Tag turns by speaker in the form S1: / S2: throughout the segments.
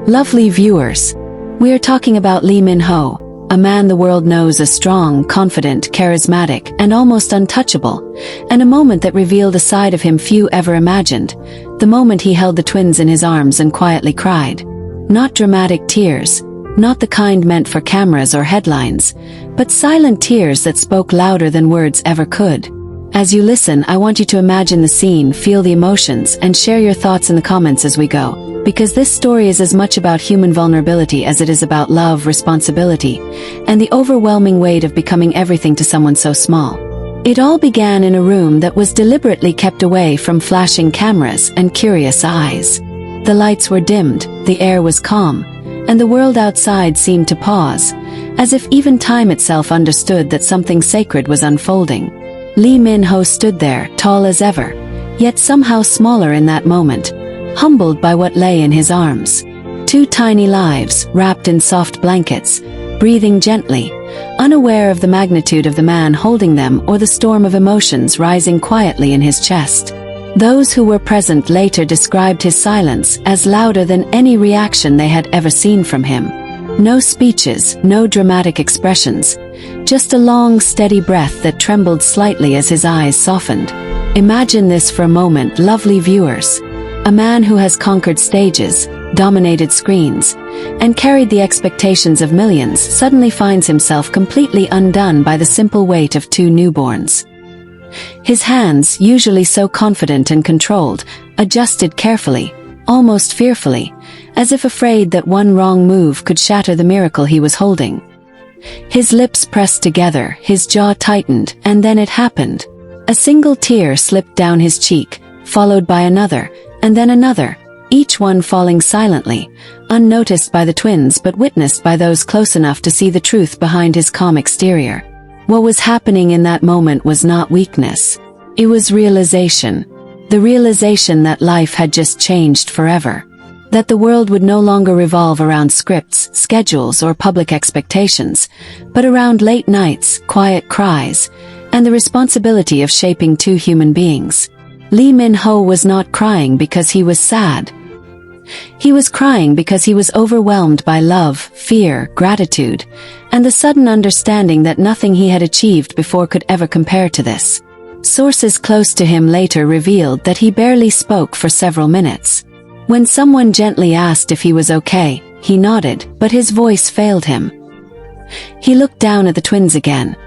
S1: Lovely viewers, we are talking about Lee Min-ho, a man the world knows as strong, confident, charismatic, and almost untouchable, and a moment that revealed a side of him few ever imagined, the moment he held the twins in his arms and quietly cried. Not dramatic tears, not the kind meant for cameras or headlines, but silent tears that spoke louder than words ever could. As you listen, I want you to imagine the scene, feel the emotions, and share your thoughts in the comments as we go, because this story is as much about human vulnerability as it is about love, responsibility, and the overwhelming weight of becoming everything to someone so small. It all began in a room that was deliberately kept away from flashing cameras and curious eyes. The lights were dimmed, the air was calm, and the world outside seemed to pause, as if even time itself understood that something sacred was unfolding. Lee Min-ho stood there, tall as ever, yet somehow smaller in that moment, humbled by what lay in his arms. Two tiny lives, wrapped in soft blankets, breathing gently, unaware of the magnitude of the man holding them or the storm of emotions rising quietly in his chest. Those who were present later described his silence as louder than any reaction they had ever seen from him. No speeches, no dramatic expressions, just a long, steady breath that trembled slightly as his eyes softened. Imagine this for a moment, lovely viewers. A man who has conquered stages, dominated screens, and carried the expectations of millions suddenly finds himself completely undone by the simple weight of two newborns. His hands, usually so confident and controlled, adjusted carefully, almost fearfully, as if afraid that one wrong move could shatter the miracle he was holding. His lips pressed together, his jaw tightened, and then it happened. A single tear slipped down his cheek, followed by another, and then another, each one falling silently, unnoticed by the twins but witnessed by those close enough to see the truth behind his calm exterior. What was happening in that moment was not weakness. It was realization. The realization that life had just changed forever. That the world would no longer revolve around scripts, schedules, or public expectations, but around late nights, quiet cries, and the responsibility of shaping two human beings. Lee Min-ho was not crying because he was sad. He was crying because he was overwhelmed by love, fear, gratitude, and the sudden understanding that nothing he had achieved before could ever compare to this. Sources close to him later revealed that he barely spoke for several minutes. When someone gently asked if he was okay, he nodded, but his voice failed him. He looked down at the twins again,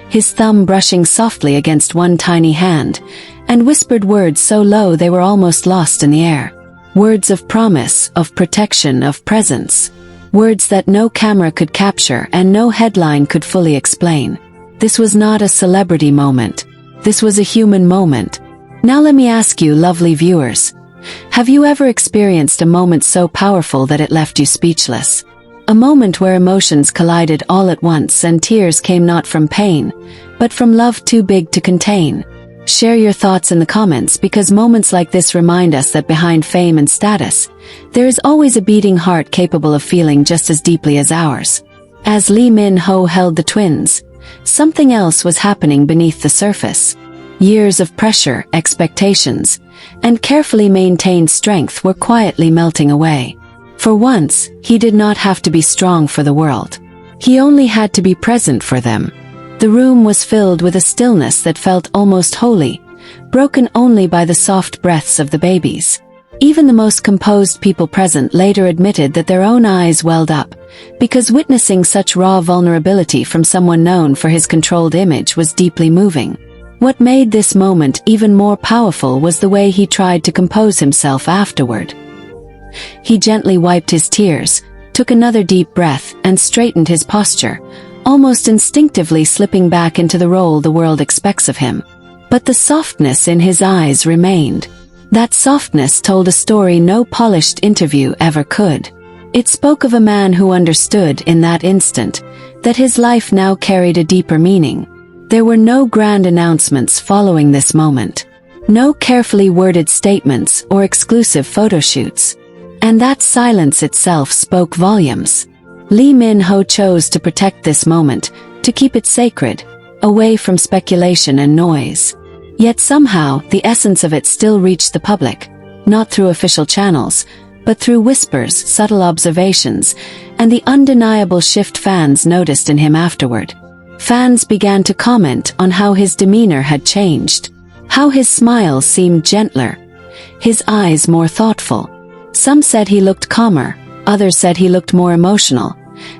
S1: his thumb brushing softly against one tiny hand, and whispered words so low they were almost lost in the air. Words of promise, of protection, of presence. Words that no camera could capture and no headline could fully explain. This was not a celebrity moment. This was a human moment. Now let me ask you, lovely viewers, have you ever experienced a moment so powerful that it left you speechless? A moment where emotions collided all at once and tears came not from pain, but from love too big to contain. Share your thoughts in the comments, because moments like this remind us that behind fame and status, there is always a beating heart capable of feeling just as deeply as ours. As Lee Min-ho held the twins, something else was happening beneath the surface. Years of pressure, expectations, and carefully maintained strength were quietly melting away. For once, he did not have to be strong for the world. He only had to be present for them. The room was filled with a stillness that felt almost holy, broken only by the soft breaths of the babies. Even the most composed people present later admitted that their own eyes welled up, because witnessing such raw vulnerability from someone known for his controlled image was deeply moving. What made this moment even more powerful was the way he tried to compose himself afterward. He gently wiped his tears, took another deep breath, and straightened his posture, almost instinctively slipping back into the role the world expects of him. But the softness in his eyes remained. That softness told a story no polished interview ever could. It spoke of a man who understood in that instant that his life now carried a deeper meaning. There were no grand announcements following this moment. No carefully worded statements or exclusive photo shoots. And that silence itself spoke volumes. Lee Min-ho chose to protect this moment, to keep it sacred, away from speculation and noise. Yet somehow, the essence of it still reached the public, not through official channels, but through whispers, subtle observations, and the undeniable shift fans noticed in him afterward. Fans began to comment on how his demeanor had changed, how his smile seemed gentler, his eyes more thoughtful. Some said he looked calmer, others said he looked more emotional,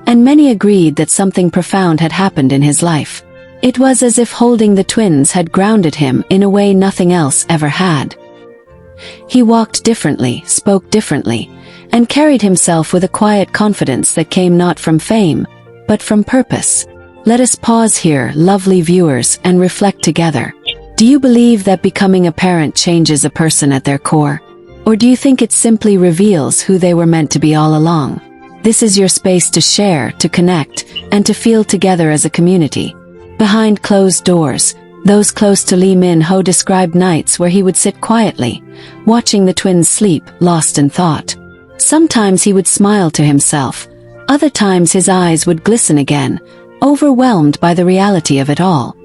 S1: and many agreed that something profound had happened in his life. It was as if holding the twins had grounded him in a way nothing else ever had. He walked differently, spoke differently, and carried himself with a quiet confidence that came not from fame, but from purpose. Let us pause here, lovely viewers, and reflect together. Do you believe that becoming a parent changes a person at their core? Or do you think it simply reveals who they were meant to be all along? This is your space to share, to connect, and to feel together as a community. Behind closed doors, those close to Lee Min-ho described nights where he would sit quietly, watching the twins sleep, lost in thought. Sometimes he would smile to himself, other times his eyes would glisten again, overwhelmed by the reality of it all.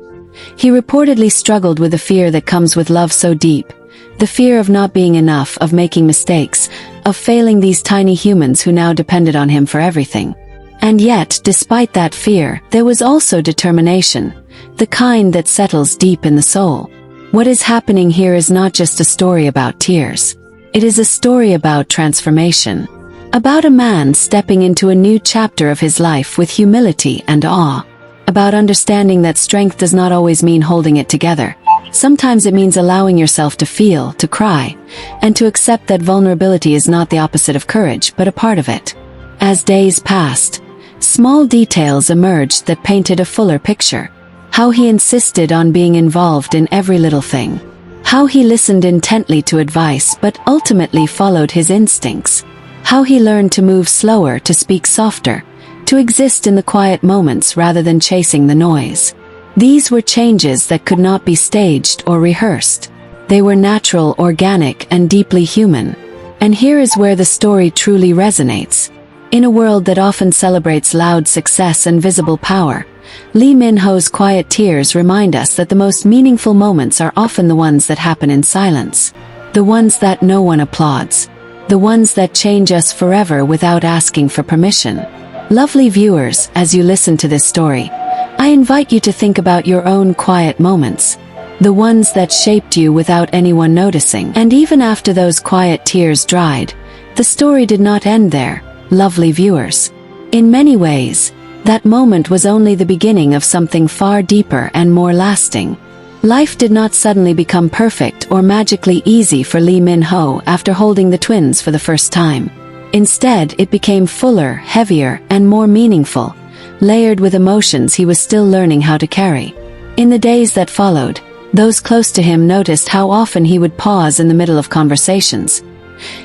S1: He reportedly struggled with the fear that comes with love so deep, the fear of not being enough, of making mistakes, of failing these tiny humans who now depended on him for everything. And yet, despite that fear, there was also determination, the kind that settles deep in the soul. What is happening here is not just a story about tears. It is a story about transformation. About a man stepping into a new chapter of his life with humility and awe. About understanding that strength does not always mean holding it together. Sometimes it means allowing yourself to feel, to cry, and to accept that vulnerability is not the opposite of courage, but a part of it. As days passed, small details emerged that painted a fuller picture. How he insisted on being involved in every little thing. How he listened intently to advice but ultimately followed his instincts. How he learned to move slower, to speak softer, to exist in the quiet moments rather than chasing the noise. These were changes that could not be staged or rehearsed. They were natural, organic, and deeply human. And here is where the story truly resonates. In a world that often celebrates loud success and visible power, Lee Min-ho's quiet tears remind us that the most meaningful moments are often the ones that happen in silence. The ones that no one applauds. The ones that change us forever without asking for permission. Lovely viewers, as you listen to this story, I invite you to think about your own quiet moments. The ones that shaped you without anyone noticing. And even after those quiet tears dried, the story did not end there, lovely viewers. In many ways, that moment was only the beginning of something far deeper and more lasting. Life did not suddenly become perfect or magically easy for Lee Min-ho after holding the twins for the first time. Instead, it became fuller, heavier, and more meaningful, layered with emotions he was still learning how to carry. In the days that followed, those close to him noticed how often he would pause in the middle of conversations,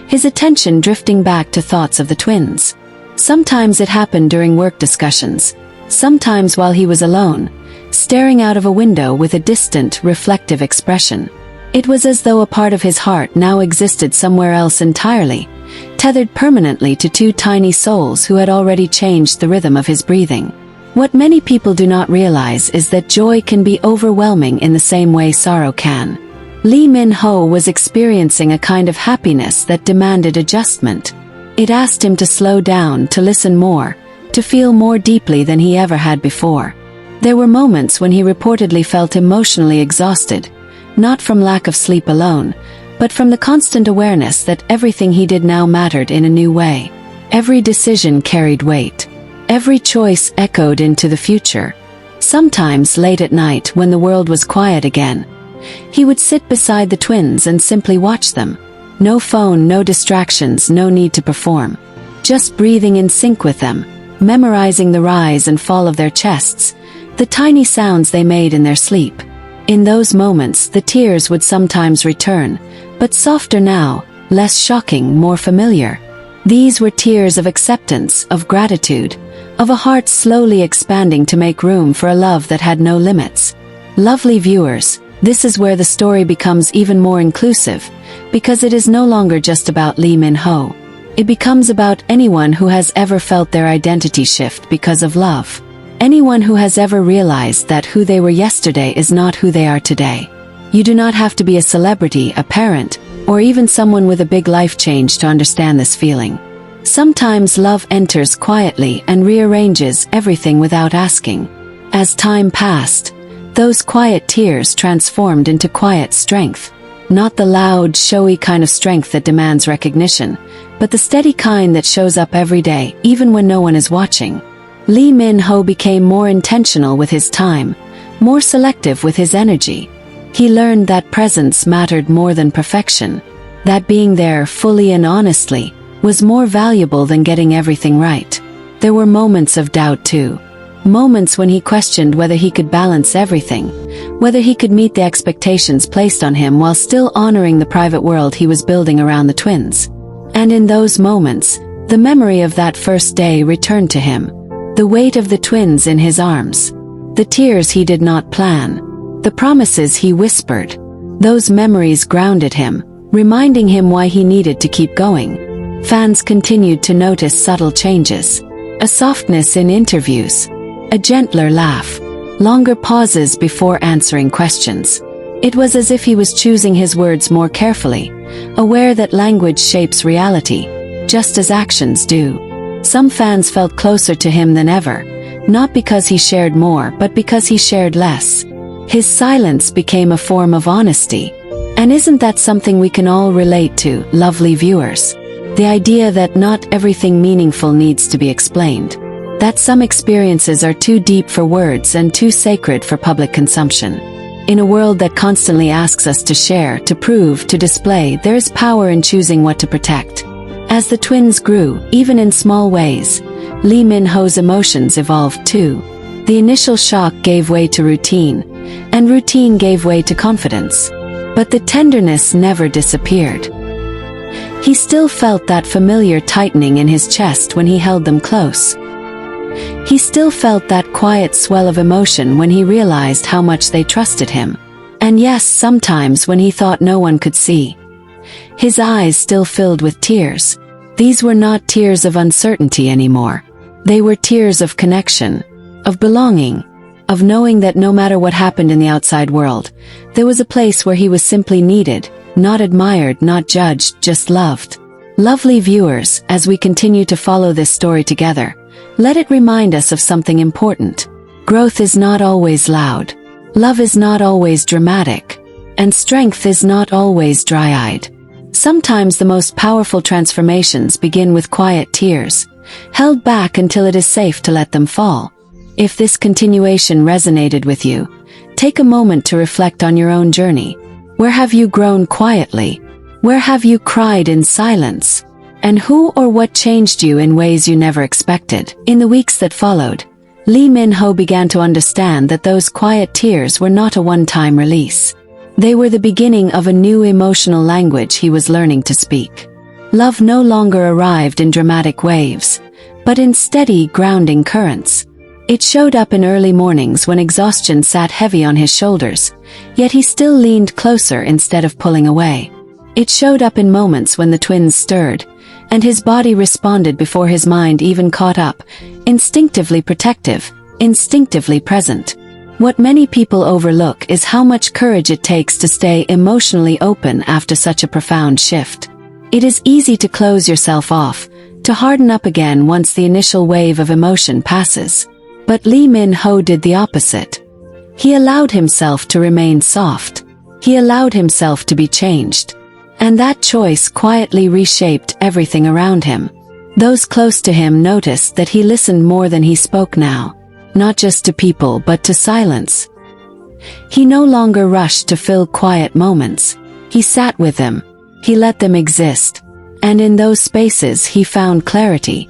S1: his attention drifting back to thoughts of the twins. Sometimes it happened during work discussions, sometimes while he was alone, staring out of a window with a distant, reflective expression. It was as though a part of his heart now existed somewhere else entirely, tethered permanently to two tiny souls who had already changed the rhythm of his breathing. What many people do not realize is that joy can be overwhelming in the same way sorrow can. Lee Min-ho was experiencing a kind of happiness that demanded adjustment. It asked him to slow down, to listen more, to feel more deeply than he ever had before. There were moments when he reportedly felt emotionally exhausted, not from lack of sleep alone, but from the constant awareness that everything he did now mattered in a new way. Every decision carried weight. Every choice echoed into the future. Sometimes late at night when the world was quiet again, he would sit beside the twins and simply watch them. No phone, no distractions, no need to perform. Just breathing in sync with them, memorizing the rise and fall of their chests, the tiny sounds they made in their sleep. In those moments, the tears would sometimes return, but softer now, less shocking, more familiar. These were tears of acceptance, of gratitude, of a heart slowly expanding to make room for a love that had no limits. Lovely viewers, this is where the story becomes even more inclusive, because it is no longer just about Lee Min-ho. It becomes about anyone who has ever felt their identity shift because of love. Anyone who has ever realized that who they were yesterday is not who they are today. You do not have to be a celebrity, a parent, or even someone with a big life change to understand this feeling. Sometimes love enters quietly and rearranges everything without asking. As time passed, those quiet tears transformed into quiet strength. Not the loud, showy kind of strength that demands recognition, but the steady kind that shows up every day, even when no one is watching. Lee Min-ho became more intentional with his time, more selective with his energy. He learned that presence mattered more than perfection, that being there fully and honestly was more valuable than getting everything right. There were moments of doubt too. Moments when he questioned whether he could balance everything, whether he could meet the expectations placed on him while still honoring the private world he was building around the twins. And in those moments, the memory of that first day returned to him. The weight of the twins in his arms. The tears he did not plan. The promises he whispered. Those memories grounded him, reminding him why he needed to keep going. Fans continued to notice subtle changes. A softness in interviews. A gentler laugh. Longer pauses before answering questions. It was as if he was choosing his words more carefully, aware that language shapes reality, just as actions do. Some fans felt closer to him than ever, not because he shared more but because he shared less. His silence became a form of honesty. And isn't that something we can all relate to, lovely viewers? The idea that not everything meaningful needs to be explained. That some experiences are too deep for words and too sacred for public consumption. In a world that constantly asks us to share, to prove, to display, there is power in choosing what to protect. As the twins grew, even in small ways, Lee Min-ho's emotions evolved too. The initial shock gave way to routine, and routine gave way to confidence. But the tenderness never disappeared. He still felt that familiar tightening in his chest when he held them close. He still felt that quiet swell of emotion when he realized how much they trusted him. And yes, sometimes when he thought no one could see. His eyes still filled with tears. These were not tears of uncertainty anymore. They were tears of connection, of belonging, of knowing that no matter what happened in the outside world, there was a place where he was simply needed, not admired, not judged, just loved. Lovely viewers, as we continue to follow this story together, let it remind us of something important. Growth is not always loud. Love is not always dramatic. And strength is not always dry-eyed. Sometimes the most powerful transformations begin with quiet tears, held back until it is safe to let them fall. If this continuation resonated with you, take a moment to reflect on your own journey. Where have you grown quietly? Where have you cried in silence? And who or what changed you in ways you never expected? In the weeks that followed, Lee Min-ho began to understand that those quiet tears were not a one-time release. They were the beginning of a new emotional language he was learning to speak. Love no longer arrived in dramatic waves, but in steady, grounding currents. It showed up in early mornings when exhaustion sat heavy on his shoulders, yet he still leaned closer instead of pulling away. It showed up in moments when the twins stirred, and his body responded before his mind even caught up, instinctively protective, instinctively present. What many people overlook is how much courage it takes to stay emotionally open after such a profound shift. It is easy to close yourself off, to harden up again once the initial wave of emotion passes. But Lee Min-ho did the opposite. He allowed himself to remain soft. He allowed himself to be changed. And that choice quietly reshaped everything around him. Those close to him noticed that he listened more than he spoke now. Not just to people but to silence. He no longer rushed to fill quiet moments. He sat with them. He let them exist. And in those spaces he found clarity.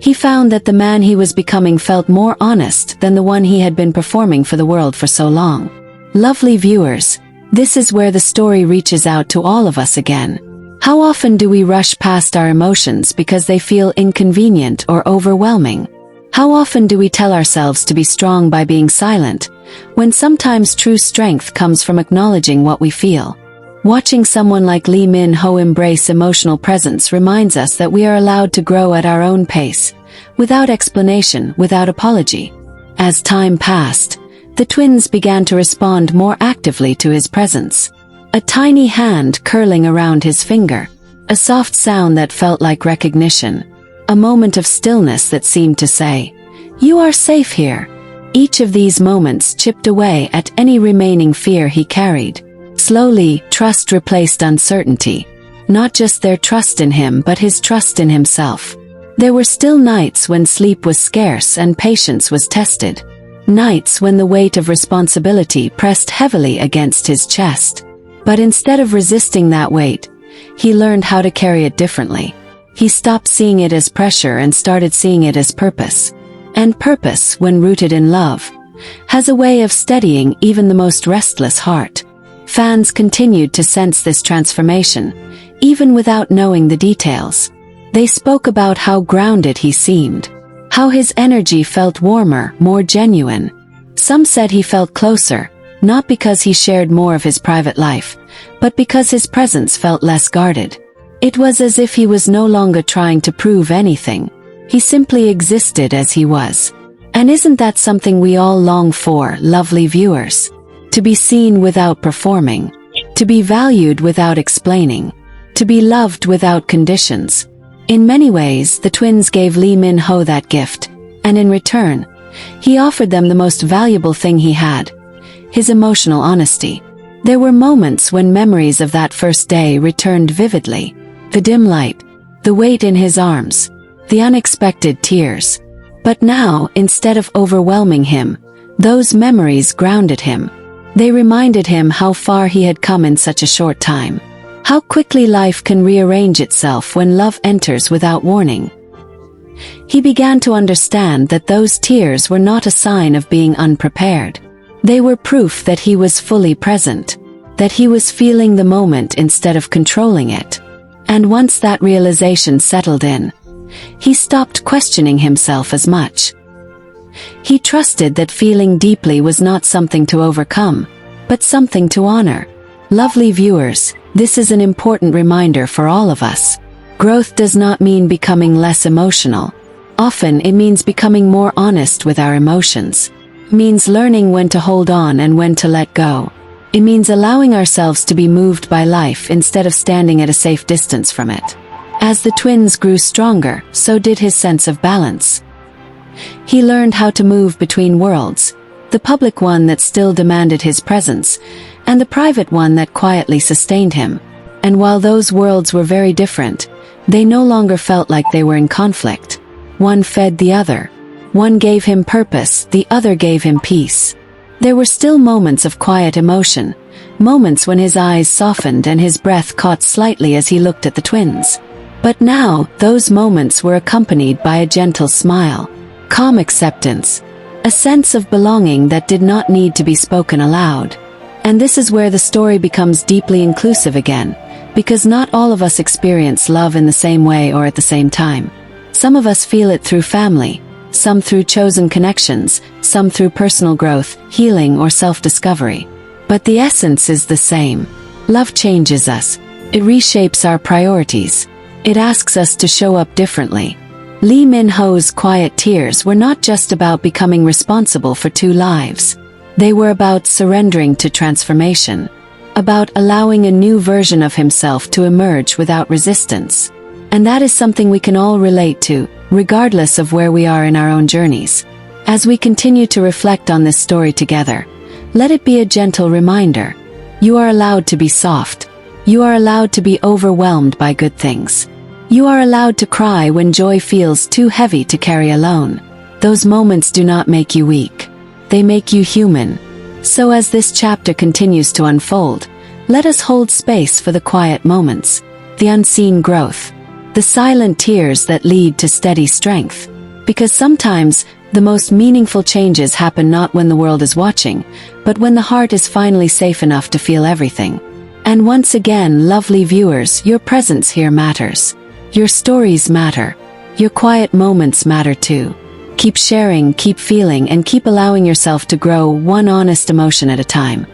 S1: He found that the man he was becoming felt more honest than the one he had been performing for the world for so long. Lovely viewers, this is where the story reaches out to all of us again. How often do we rush past our emotions because they feel inconvenient or overwhelming? How often do we tell ourselves to be strong by being silent, when sometimes true strength comes from acknowledging what we feel? Watching someone like Lee Min-ho embrace emotional presence reminds us that we are allowed to grow at our own pace, without explanation, without apology. As time passed, the twins began to respond more actively to his presence. A tiny hand curling around his finger. A soft sound that felt like recognition. A moment of stillness that seemed to say, "You are safe here." Each of these moments chipped away at any remaining fear he carried. Slowly, trust replaced uncertainty. Not just their trust in him, but his trust in himself. There were still nights when sleep was scarce and patience was tested. Nights when the weight of responsibility pressed heavily against his chest. But instead of resisting that weight, he learned how to carry it differently. He stopped seeing it as pressure and started seeing it as purpose. And purpose, when rooted in love, has a way of steadying even the most restless heart. Fans continued to sense this transformation, even without knowing the details. They spoke about how grounded he seemed, how his energy felt warmer, more genuine. Some said he felt closer, not because he shared more of his private life, but because his presence felt less guarded. It was as if he was no longer trying to prove anything. He simply existed as he was. And isn't that something we all long for, lovely viewers? To be seen without performing. To be valued without explaining. To be loved without conditions. In many ways, the twins gave Lee Min-ho that gift, and in return, he offered them the most valuable thing he had, his emotional honesty. There were moments when memories of that first day returned vividly. The dim light, the weight in his arms, the unexpected tears. But now, instead of overwhelming him, those memories grounded him. They reminded him how far he had come in such a short time. How quickly life can rearrange itself when love enters without warning. He began to understand that those tears were not a sign of being unprepared. They were proof that he was fully present, that he was feeling the moment instead of controlling it. And once that realization settled in, he stopped questioning himself as much. He trusted that feeling deeply was not something to overcome, but something to honor. Lovely viewers, this is an important reminder for all of us. Growth does not mean becoming less emotional. Often it means becoming more honest with our emotions. It means learning when to hold on and when to let go. It means allowing ourselves to be moved by life instead of standing at a safe distance from it. As the twins grew stronger, so did his sense of balance. He learned how to move between worlds, the public one that still demanded his presence, and the private one that quietly sustained him. And while those worlds were very different, they no longer felt like they were in conflict. One fed the other. One gave him purpose, the other gave him peace. There were still moments of quiet emotion, moments when his eyes softened and his breath caught slightly as he looked at the twins. But now, those moments were accompanied by a gentle smile, calm acceptance, a sense of belonging that did not need to be spoken aloud. And this is where the story becomes deeply inclusive again, because not all of us experience love in the same way or at the same time. Some of us feel it through family, some through chosen connections, some through personal growth, healing, or self-discovery. But the essence is the same. Love changes us. It reshapes our priorities. It asks us to show up differently. Lee Min-ho's quiet tears were not just about becoming responsible for two lives. They were about surrendering to transformation, about allowing a new version of himself to emerge without resistance. And that is something we can all relate to, regardless of where we are in our own journeys. As we continue to reflect on this story together, let it be a gentle reminder. You are allowed to be soft. You are allowed to be overwhelmed by good things. You are allowed to cry when joy feels too heavy to carry alone. Those moments do not make you weak. They make you human. So as this chapter continues to unfold, let us hold space for the quiet moments, the unseen growth, the silent tears that lead to steady strength. Because sometimes, the most meaningful changes happen not when the world is watching, but when the heart is finally safe enough to feel everything. And once again, lovely viewers, your presence here matters. Your stories matter. Your quiet moments matter too. Keep sharing, keep feeling, and keep allowing yourself to grow one honest emotion at a time.